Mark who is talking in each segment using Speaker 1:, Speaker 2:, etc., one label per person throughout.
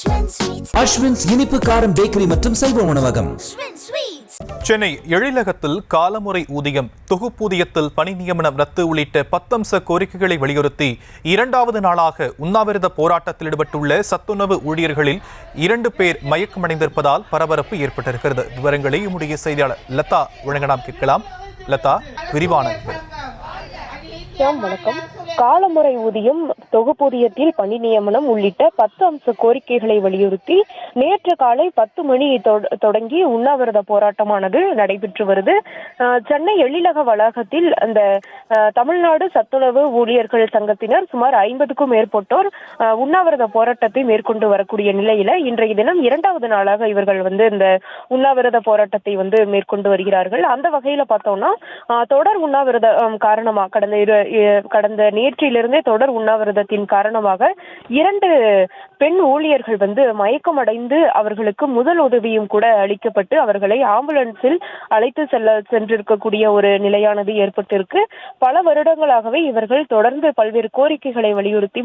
Speaker 1: அஸ்வின்ஸ் இனிப்பு காரம் பேக்கரி மற்றும் சைவ உணவகம்.
Speaker 2: சென்னை எழிலகத்தில் காலமுறை ஊதியம், தொகுப்பூதியத்தில் பணி நியமனம் ரத்து உள்ளிட்ட 10 அம்ச கோரிக்கைகளை வலியுறுத்தி 2வது நாளாக உண்ணாவிரத போராட்டத்தில் ஈடுபட்டுள்ள சத்துணவு ஊழியர்களில் 2 பேர் மயக்கமடைந்திருப்பதால் பரபரப்பு ஏற்பட்டிருக்கிறது. விவரங்களை நம்முடைய செய்தியாளர் லதா வழங்க நாம் கேட்கலாம். லதா, விரிவான
Speaker 3: வணக்கம். காலமுறை ஊதியம், தொகுப்பூதியத்தில் பணி நியமனம் உள்ளிட்ட 10 அம்ச கோரிக்கைகளை வலியுறுத்தி நேற்று காலை 10 மணி தொடங்கி உண்ணாவிரத போராட்டமானது நடைபெற்று வருது. சென்னை எழிலக வளாகத்தில் அந்த தமிழ்நாடு சத்துணவு ஊழியர்கள் சங்கத்தினர் சுமார் 50க்கும் மேற்பட்டோர் உண்ணாவிரத போராட்டத்தை மேற்கொண்டு வரக்கூடிய நிலையில இன்றைய தினம் 2வது நாளாக இவர்கள் இந்த உண்ணாவிரத போராட்டத்தை மேற்கொண்டு வருகிறார்கள். அந்த வகையில பார்த்தோம்னா தொடர் உண்ணாவிரதம் காரணமாக கடந்த நேற்றிலிருந்தே தொடர் உண்ணாவிரதத்தின் காரணமாக 2 பெண் ஊழியர்கள் மயக்கமடைந்து அவர்களுக்கு முதல் உதவியும் கூட அளிக்கப்பட்டு அவர்களை ஆம்புலன்ஸில் அழைத்து சென்றிருக்கக்கூடிய ஒரு நிலையானது ஏற்பட்டிருக்கு. பல வருடங்களாகவே இவர்கள் தொடர்ந்து பல்வேறு கோரிக்கைகளை வலியுறுத்தி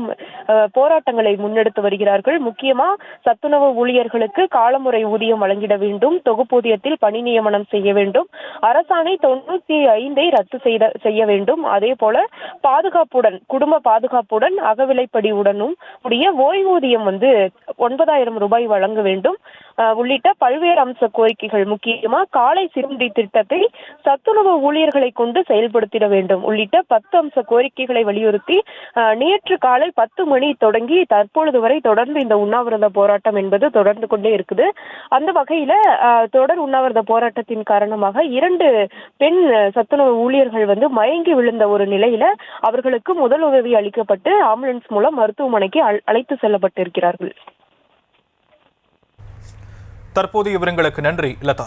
Speaker 3: போராட்டங்களை முன்னெடுத்து வருகிறார்கள். முக்கியமா சத்துணவு ஊழியர்களுக்கு காலமுறை ஊதியம் வழங்கிட வேண்டும், தொகுப்பூதியத்தில் பணி நியமனம் செய்ய வேண்டும், அரசாணை 95 ரத்து செய்ய வேண்டும், அதே போல பாதுகாப்புடன், குடும்ப பாதுகாப்புடன், அகவிலைப்படியுடனும் உடைய ஓய்வூதியம் 9,000 ரூபாய் வழங்க வேண்டும் உள்ளிட்ட பல்வேறு அம்ச கோரிக்கைகள், முக்கியமா காலை சிற்றுண்டி திட்டத்தை சத்துணவு ஊழியர்களை கொண்டு செயல்படுத்திட வேண்டும் உள்ளிட்ட 10 அம்ச கோரிக்கைகளை வலியுறுத்தி நேற்று காலை 10 மணி தொடங்கி தற்பொழுது வரை தொடர்ந்து இந்த உண்ணாவிரத போராட்டம் என்பது தொடர்ந்து கொண்டே இருக்குது. அந்த வகையில தொடர் உண்ணாவிரத போராட்டத்தின் காரணமாக 2 பெண் சத்துணவு ஊழியர்கள் மயங்கி விழுந்த ஒரு நிலையில அவர்களுக்கு முதல் உதவி அளிக்கப்பட்டு ஆம்புலன்ஸ் மூலம் மருத்துவமனைக்கு அழைத்து செல்லப்பட்டிருக்கிறார்கள்.
Speaker 2: தற்போதைய விவரங்களுக்கு நன்றி லதா.